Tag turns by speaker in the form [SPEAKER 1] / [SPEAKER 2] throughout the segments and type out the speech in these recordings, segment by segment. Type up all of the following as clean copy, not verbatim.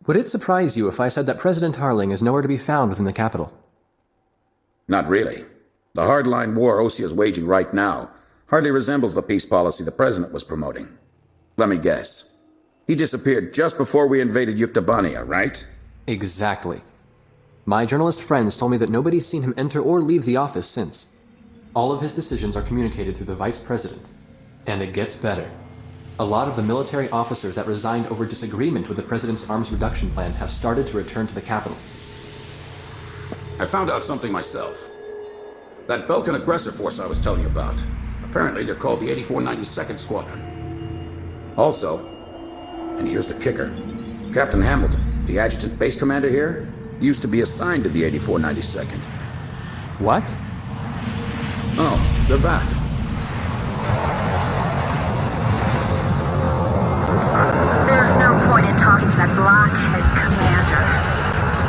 [SPEAKER 1] Would it surprise you if I said that President Harling is nowhere to be found within the capital?
[SPEAKER 2] Not really. The hardline war Osea is waging right now hardly resembles the peace policy the President was promoting. Let me guess. He disappeared just before we invaded Yuktobania, right?
[SPEAKER 1] Exactly. My journalist friends told me that nobody's seen him enter or leave the office since. All of his decisions are communicated through the Vice President. And it gets better. A lot of the military officers that resigned over disagreement with the President's arms reduction plan have started to return to the capital.
[SPEAKER 2] I found out something myself. That Balkan aggressor force I was telling you about, apparently they're called the 8492nd Squadron. Also, and here's the kicker, Captain Hamilton, the adjutant base commander here, used to be assigned to the 8492nd.
[SPEAKER 1] What?
[SPEAKER 2] Oh, they're back.
[SPEAKER 3] There's no point in talking to that blockhead commander.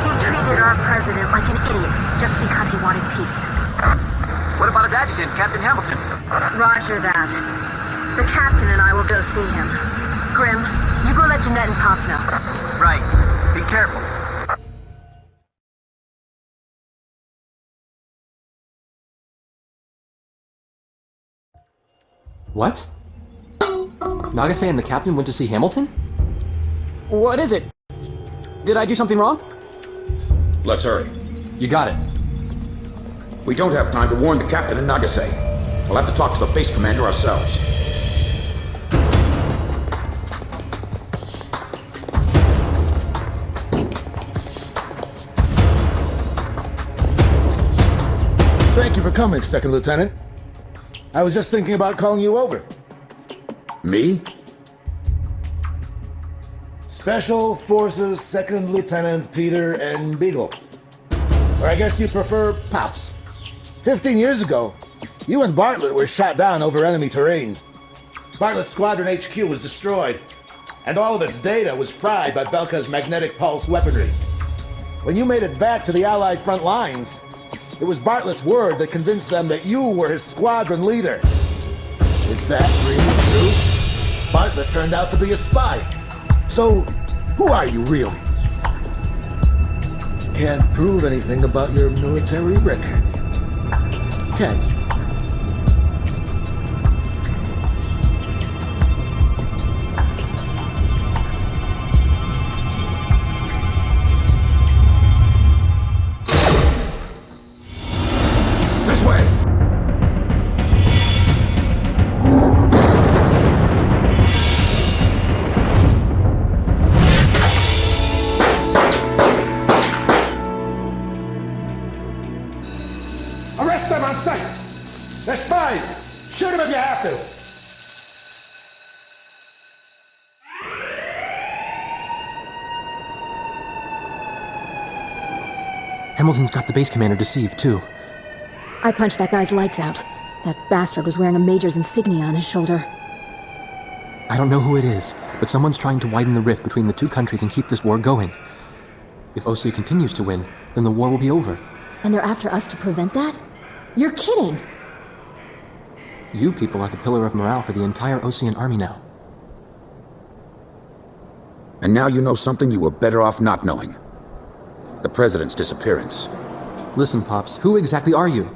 [SPEAKER 3] He treated our president like an idiot just because he wanted peace.
[SPEAKER 4] What about his adjutant, Captain Hamilton?
[SPEAKER 3] Roger that. The captain and I will go see him. Grim, you go let Jeanette and Pops know.
[SPEAKER 4] Right. Be careful.
[SPEAKER 1] What? Nagase and the captain went to see Hamilton?
[SPEAKER 4] What is it? Did I do something wrong?
[SPEAKER 2] Let's hurry.
[SPEAKER 1] You got it.
[SPEAKER 2] We don't have time to warn the captain in Nagase. We'll have to talk to the base commander ourselves.
[SPEAKER 5] Thank you for coming, Second Lieutenant. I was just thinking about calling you over.
[SPEAKER 2] Me?
[SPEAKER 5] Special Forces Second Lieutenant Peter N. Beagle. Or I guess you prefer Pops. 15 years ago, you and Bartlett were shot down over enemy terrain. Bartlett's Squadron HQ was destroyed, and all of its data was fried by Belka's magnetic pulse weaponry. When you made it back to the Allied front lines, it was Bartlett's word that convinced them that you were his squadron leader. Is that really true? Bartlett turned out to be a spy. So, who are you really? Can't prove anything about your military record, can you?
[SPEAKER 2] This way!
[SPEAKER 5] Arrest them on sight! They're spies! Shoot them if you have to!
[SPEAKER 1] Hamilton's got the base commander deceived, too.
[SPEAKER 6] I punched that guy's lights out. That bastard was wearing a major's insignia on his shoulder.
[SPEAKER 1] I don't know who it is, but someone's trying to widen the rift between the two countries and keep this war going. If Osea continues to win, then the war will be over.
[SPEAKER 6] And they're after us to prevent that? You're kidding!
[SPEAKER 1] You people are the pillar of morale for the entire Osean army now.
[SPEAKER 2] And now you know something you were better off not knowing. The President's disappearance.
[SPEAKER 1] Listen, Pops, who exactly are you?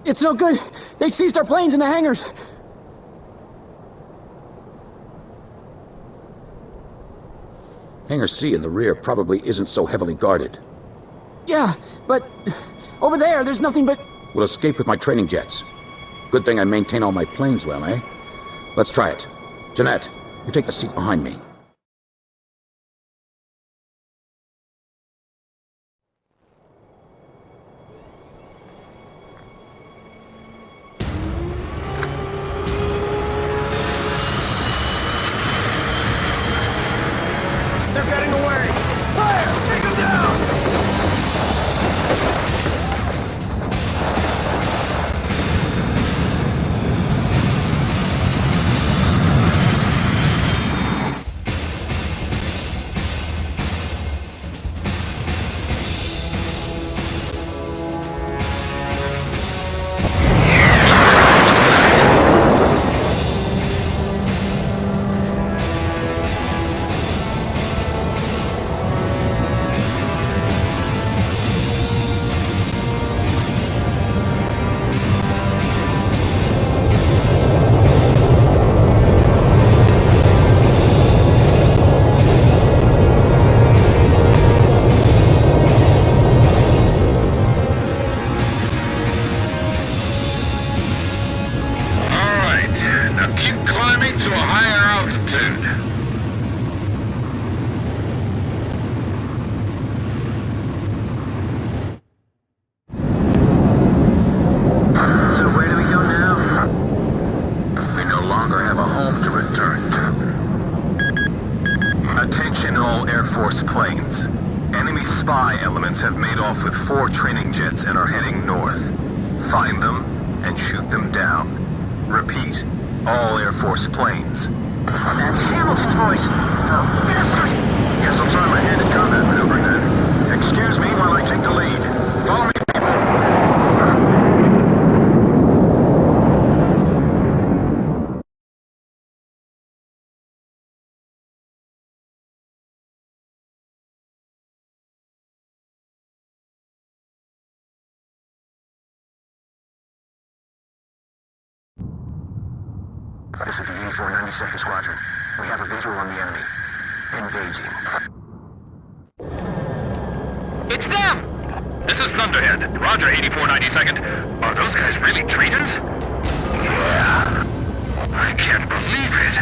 [SPEAKER 4] It's no good. They seized our planes in the hangars.
[SPEAKER 2] Hangar C in the rear probably isn't so heavily guarded.
[SPEAKER 4] Yeah, but over there's nothing but...
[SPEAKER 2] We'll escape with my training jets. Good thing I maintain all my planes well, eh? Let's try it. Jeanette, you take the seat behind me.
[SPEAKER 5] They're getting away! Fire! Take them down!
[SPEAKER 7] Air Force planes. Enemy spy elements have made off with 4 training jets and are heading north. Find them and shoot them down. Repeat, all Air Force planes.
[SPEAKER 3] That's Hamilton's voice. The bastard!
[SPEAKER 7] Guess I'll try my hand at combat maneuvering then. Excuse me while I take the lead. Follow me, people.
[SPEAKER 2] This is the 8492nd Squadron. We have a visual on the enemy. Engaging.
[SPEAKER 8] It's them! This is Thunderhead. Roger, 8492nd. Are those guys really traitors? Yeah. I can't believe it.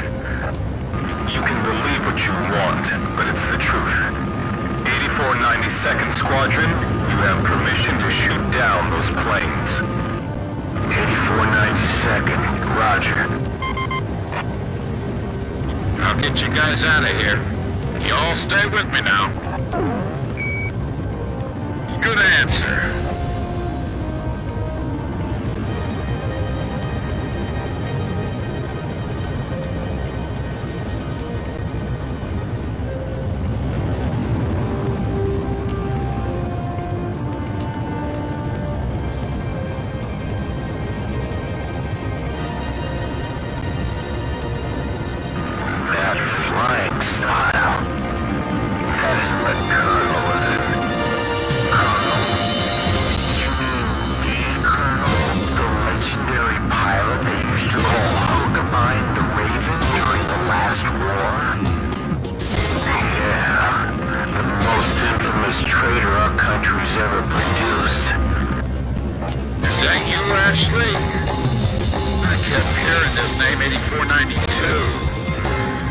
[SPEAKER 7] You can believe what you want, but it's the truth. 8492nd Squadron, you have permission to shoot down those planes.
[SPEAKER 2] 8492nd. Roger.
[SPEAKER 8] I'll get you guys out of here. You all stay with me now. Good answer.
[SPEAKER 2] Flying style. That isn't the Colonel, is it? Colonel? Colonel? The legendary pilot they used to call Hokabine the Raven during the last war? Yeah. The most infamous traitor our country's ever produced.
[SPEAKER 8] Is that you, Ashley? I kept hearing this name 8492.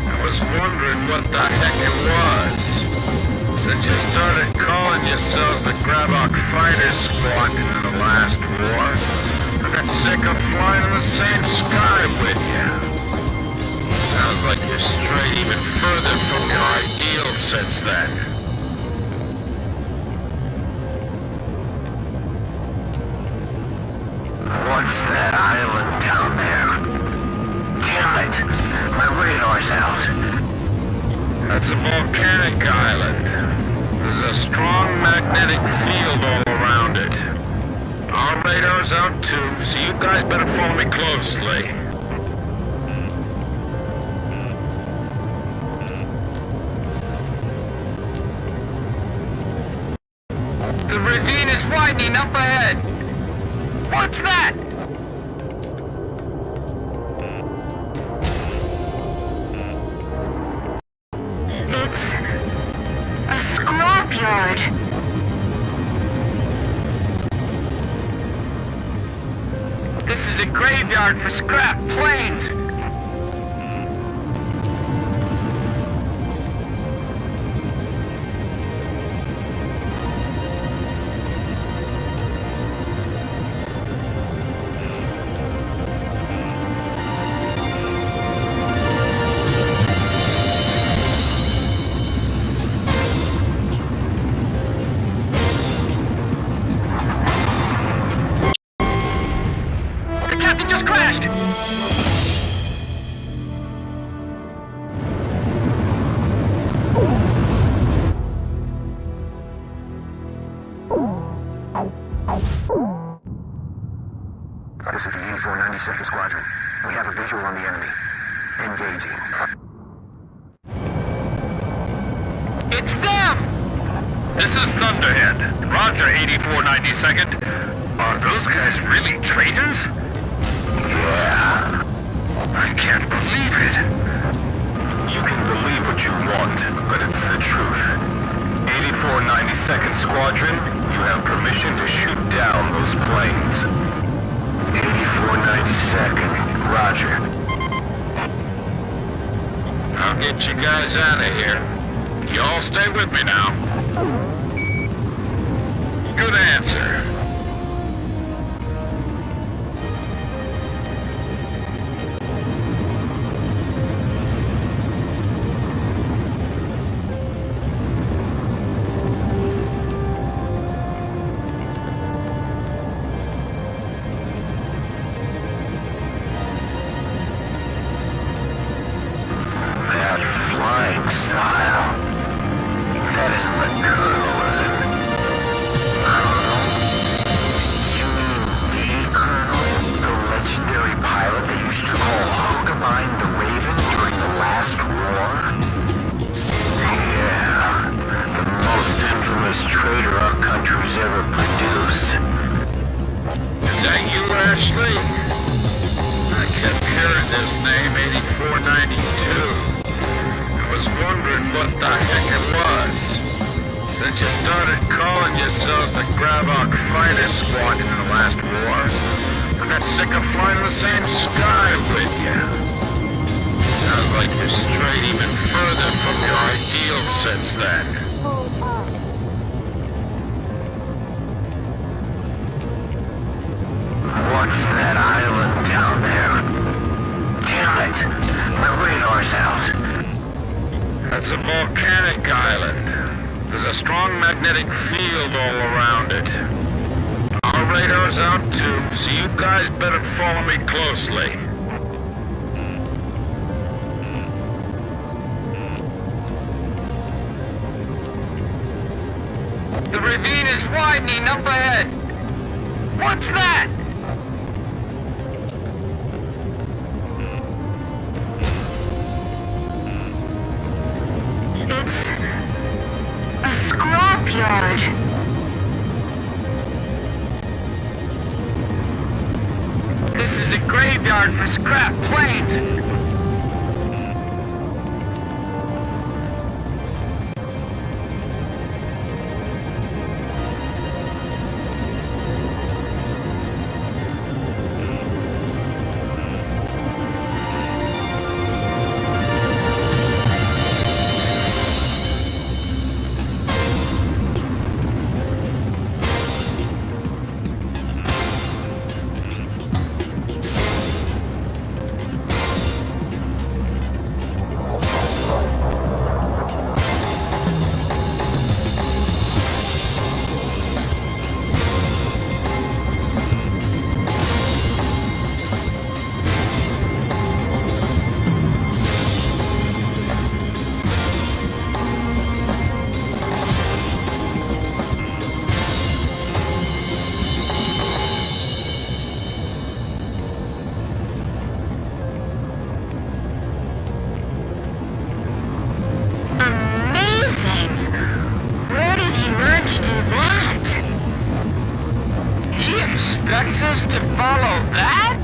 [SPEAKER 8] I was wondering what the heck it was. Since you started calling yourselves the Grabok Fighter Squadron in the last war, I got sick of flying in the same sky with you. Sounds like you're strayed even further from your ideals since then.
[SPEAKER 2] What's that island down there? Damn it! My radar's out.
[SPEAKER 8] That's a volcanic island. There's a strong magnetic field all around it. Our radar's out too, so you guys better follow me closely. The ravine is widening up ahead. What's that?
[SPEAKER 3] It's a scrapyard.
[SPEAKER 8] This is a graveyard for scrap planes. Just crashed!
[SPEAKER 2] This is the 8492nd Squadron. We have a visual on the enemy. Engaging.
[SPEAKER 8] It's them! This is Thunderhead. Roger, 8492nd. Are those guys really traitors?
[SPEAKER 2] Yeah.
[SPEAKER 8] I can't believe it.
[SPEAKER 7] You can believe what you want, but it's the truth. 8492nd Squadron, you have permission to shoot down those planes.
[SPEAKER 2] 8492nd. Roger.
[SPEAKER 8] I'll get you guys out of here. You all stay with me now. Good answer. style. That isn't the Colonel, is it? Colonel? You mean the Colonel? The legendary pilot they used to call Hogabine the Raven during the last war? Yeah, the most infamous traitor our country's ever produced. Is that you, Ashley? I kept hearing this name, 8492. I was wondering what the heck it was. Since you started calling yourselves the Gravok Fighter Squadron in the last war, I got sick of flying the same sky with you. Sounds like you've strayed even further from your ideals since then. What's that island down there? Damn it! My radar's out. That's a volcanic island. There's a strong magnetic field all around it. Our radar's out too, so you guys better follow me closely. The ravine is widening up ahead. What's that?
[SPEAKER 3] It's a scrapyard.
[SPEAKER 8] This is a graveyard for scrap planes. Expects us to follow that?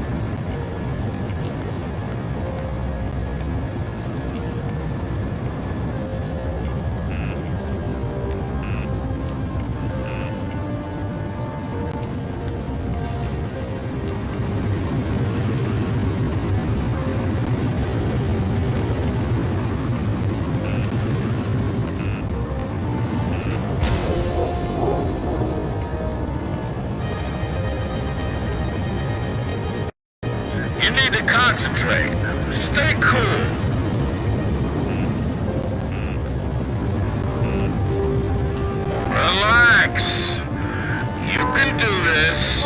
[SPEAKER 8] You need to concentrate. Stay cool. Relax. You can do this.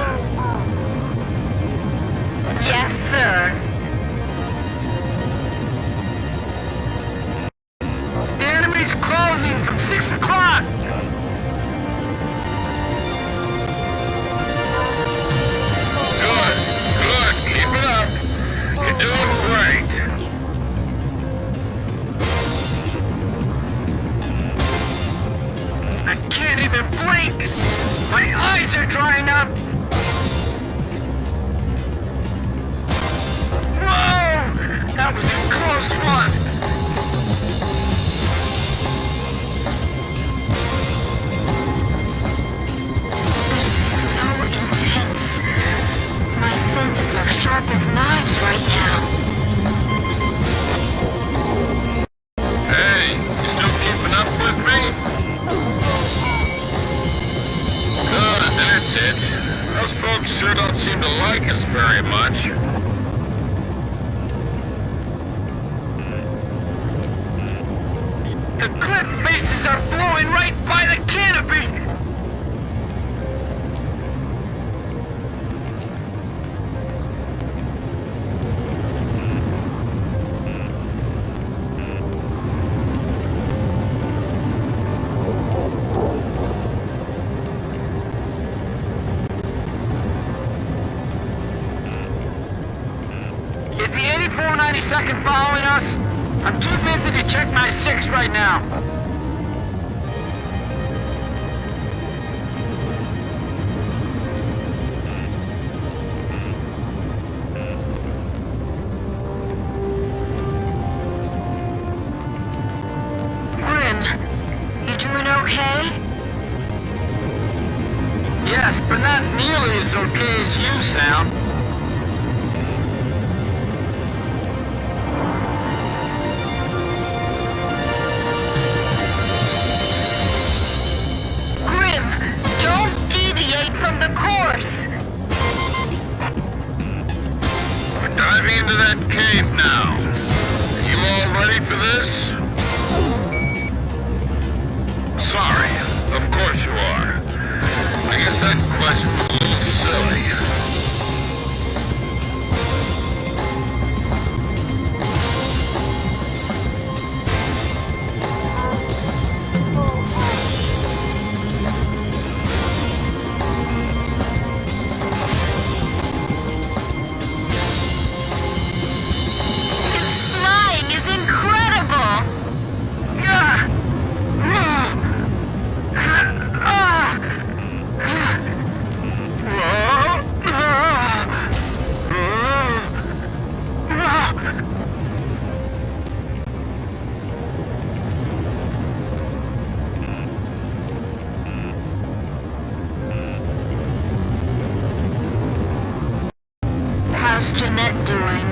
[SPEAKER 3] Yes, sir.
[SPEAKER 8] The enemy's closing from 6 o'clock. Good. Keep it up. You're doing great. I can't even blink. My eyes are drying up. Whoa! That was a close one.
[SPEAKER 3] This is so intense. My senses are sharp as knives right now.
[SPEAKER 8] Hey, you still keeping up with me? Good, that's it. Those folks sure don't seem to like us very much. The cliff faces are blowing right by the canopy!
[SPEAKER 4] 22nd following us? I'm too busy to check my 6 right now.
[SPEAKER 3] Grim, you doing okay?
[SPEAKER 4] Yes, but not nearly as okay as you sound.
[SPEAKER 3] Grim, don't deviate from the course.
[SPEAKER 8] We're diving into that cave now. You all ready for this? Sorry, of course you are. I guess that question was a little silly.
[SPEAKER 3] His flying is incredible. How's Jeanette doing?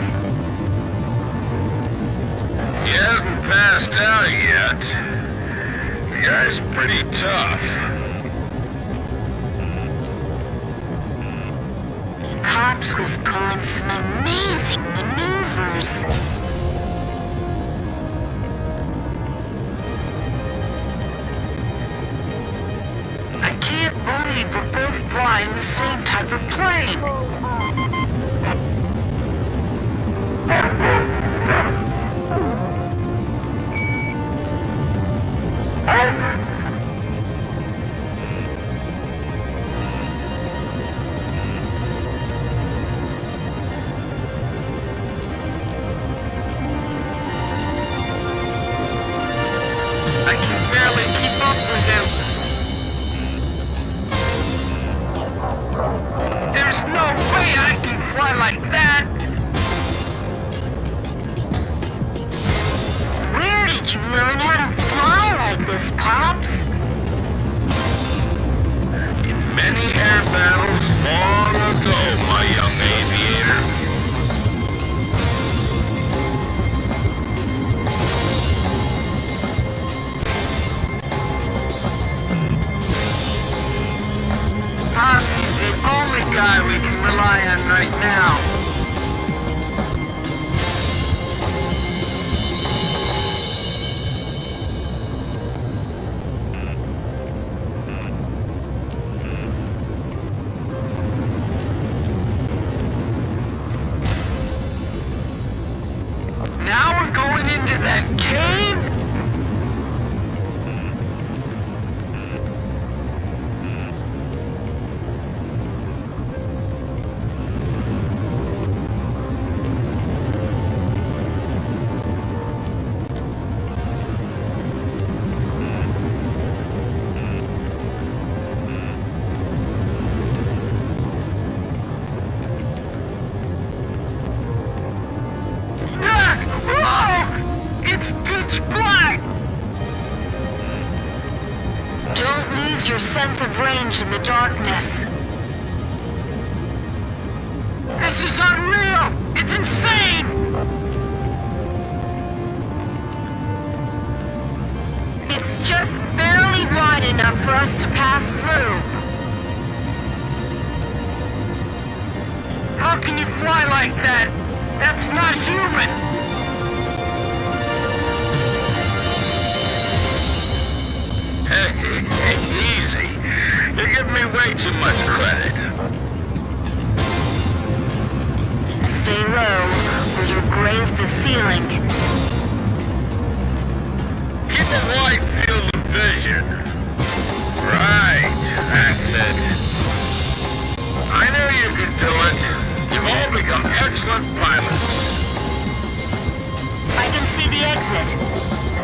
[SPEAKER 8] He hasn't passed out yet. The guy's pretty tough.
[SPEAKER 3] Pops was pulling some amazing maneuvers.
[SPEAKER 4] I can't believe we're both flying the same type of plane. I can barely keep up with him. There's no way I can fly like that.
[SPEAKER 3] Where did you learn how to fly like this, Pops?
[SPEAKER 8] In many air battles long ago, my young aviator.
[SPEAKER 4] Pops is the only guy we can rely on right now. Now we're going into that cave? It's pitch black!
[SPEAKER 3] Don't lose your sense of range in the darkness.
[SPEAKER 4] This is unreal! It's insane!
[SPEAKER 3] It's just barely wide enough for us to pass through.
[SPEAKER 4] How can you fly like that? That's not human!
[SPEAKER 8] Hey, easy. You give me way too much credit.
[SPEAKER 3] Stay low, or you'll graze the ceiling.
[SPEAKER 8] Keep a wide field of vision. Right, that's it. I knew you could do it. You've all become excellent pilots.
[SPEAKER 3] I can see the exit.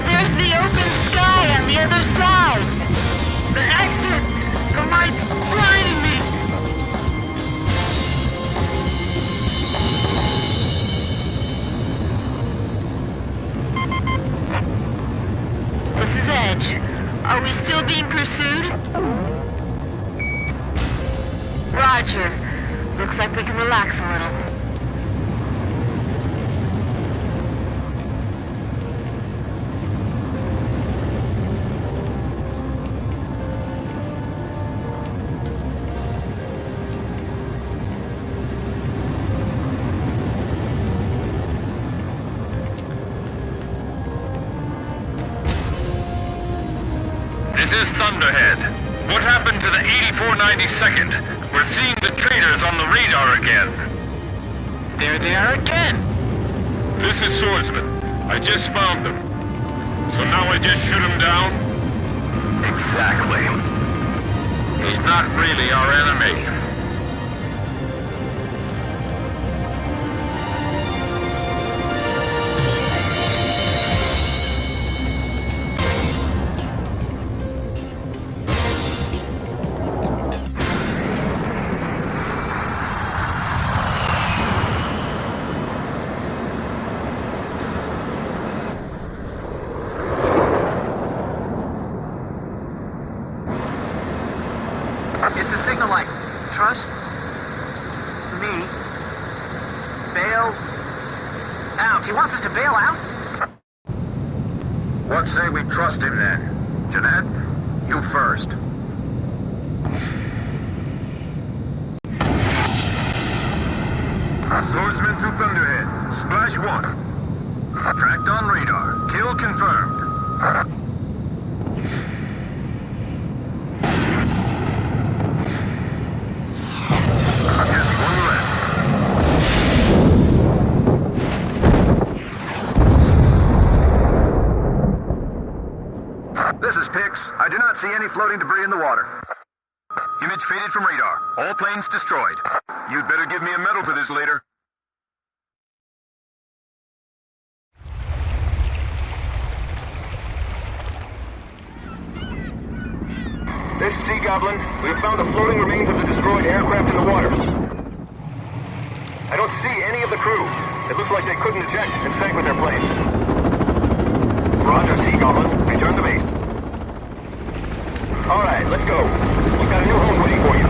[SPEAKER 3] There's the open sky on the other side.
[SPEAKER 4] The exit! The light's blinding me!
[SPEAKER 3] This is Edge. Are we still being pursued? Roger. Looks like we can relax a little.
[SPEAKER 7] This is Thunderhead. What happened to the 8492nd? We're seeing the traitors on the radar again.
[SPEAKER 4] There they are again!
[SPEAKER 7] This is Swordsman. I just found them. So now I just shoot him down? Exactly.
[SPEAKER 8] He's not really our enemy.
[SPEAKER 9] It's a signal like, trust me, bail out. He wants us to bail out?
[SPEAKER 7] What say we trust him then? Jeanette, you first. Swordsman to Thunderhead. Splash 1. Tracked on radar. Kill confirmed. Just one left. This is Pix. I do not see any floating debris in the water. Image faded from radar. All planes destroyed. You'd better give me a medal for this later. This is Sea Goblin. We have found the floating remains of the destroyed aircraft in the water. I don't see any of the crew. It looks like they couldn't eject and sank with their planes. Roger, Sea Goblin. Return to base. All right, let's go. We've got a new home waiting for you.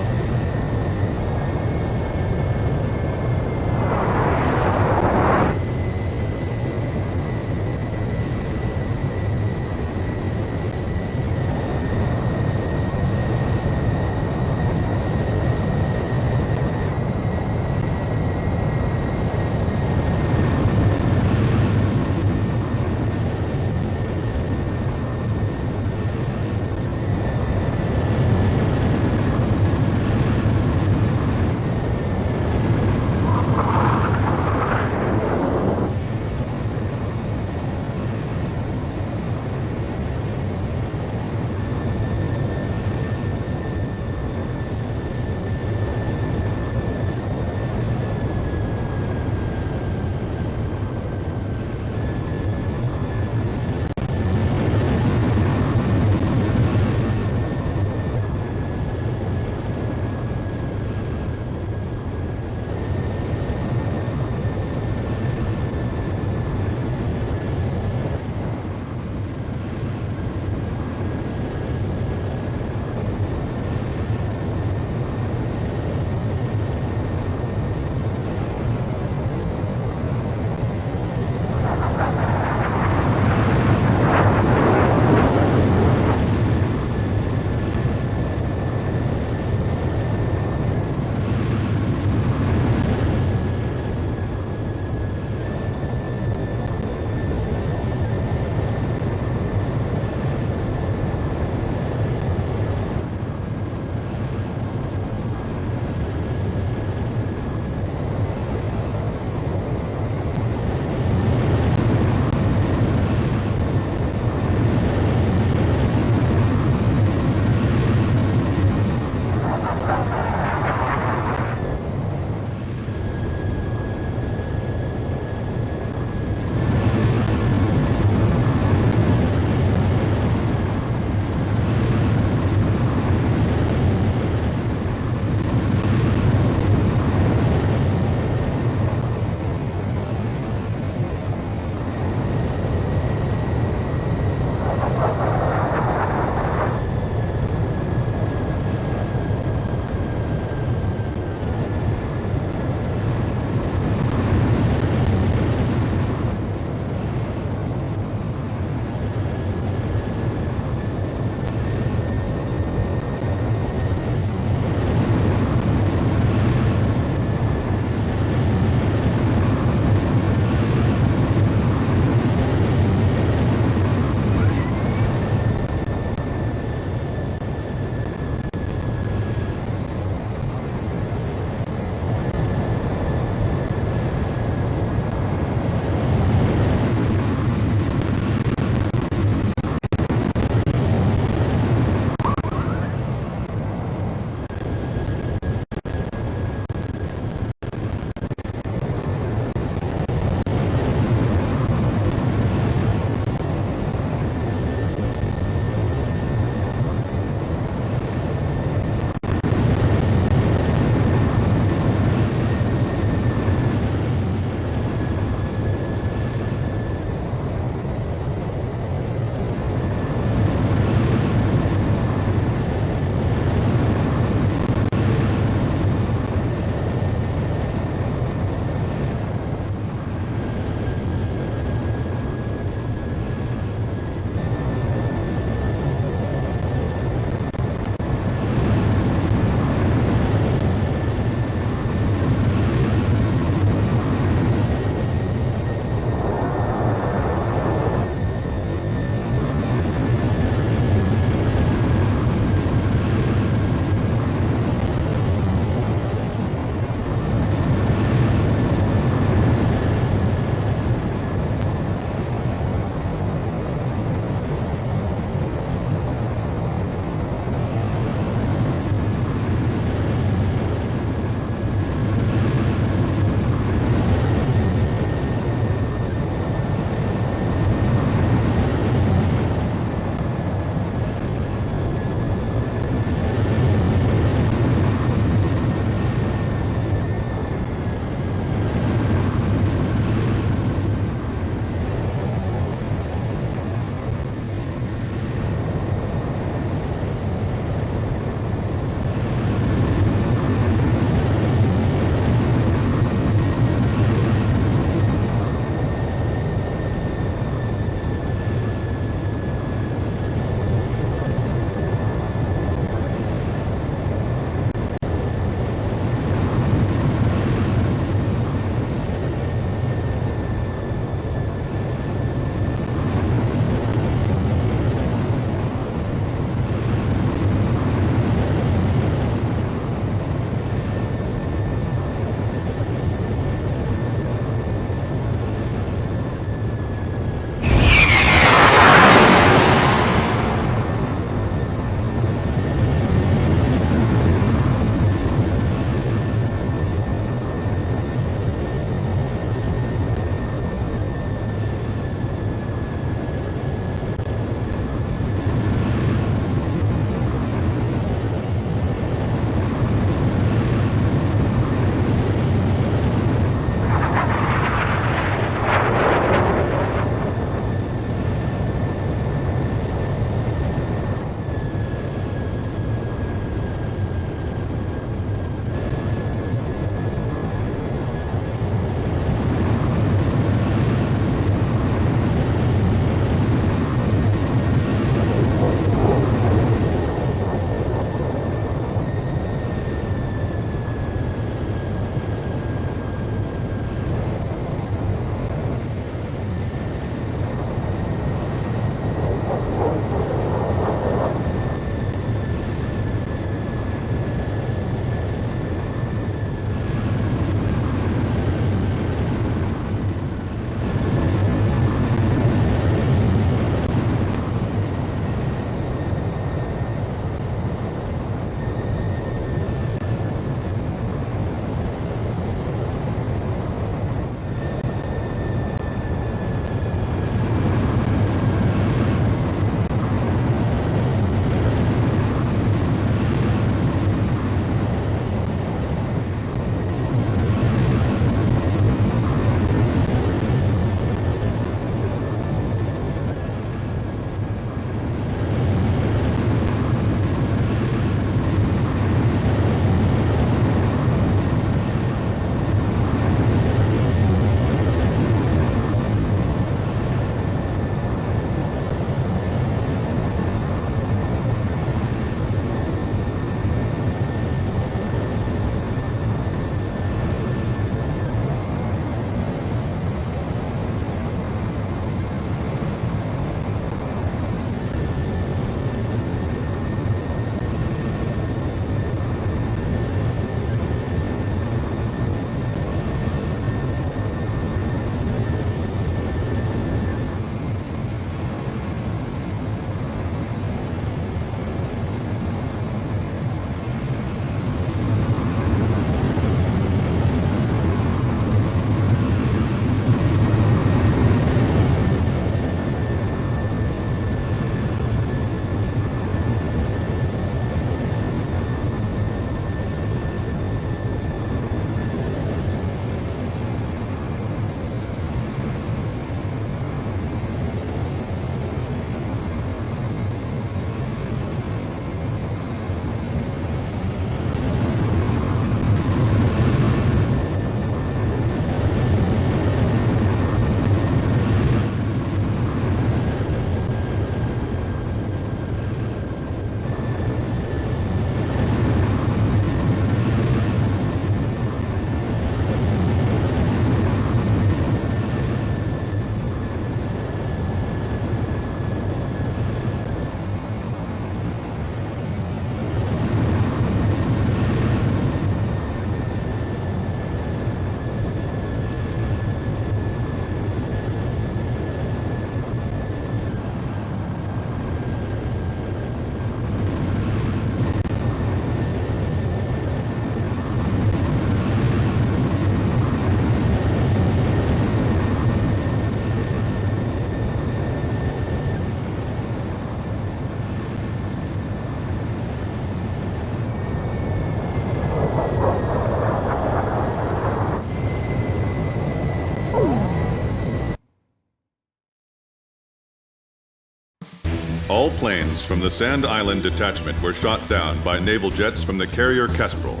[SPEAKER 10] All planes from the Sand Island detachment were shot down by naval jets from the carrier Kestrel.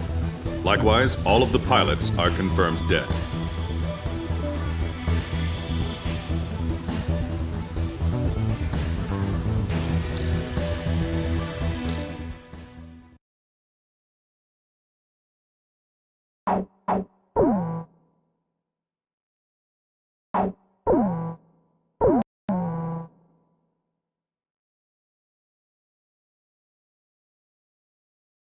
[SPEAKER 10] Likewise, all of the pilots are confirmed dead.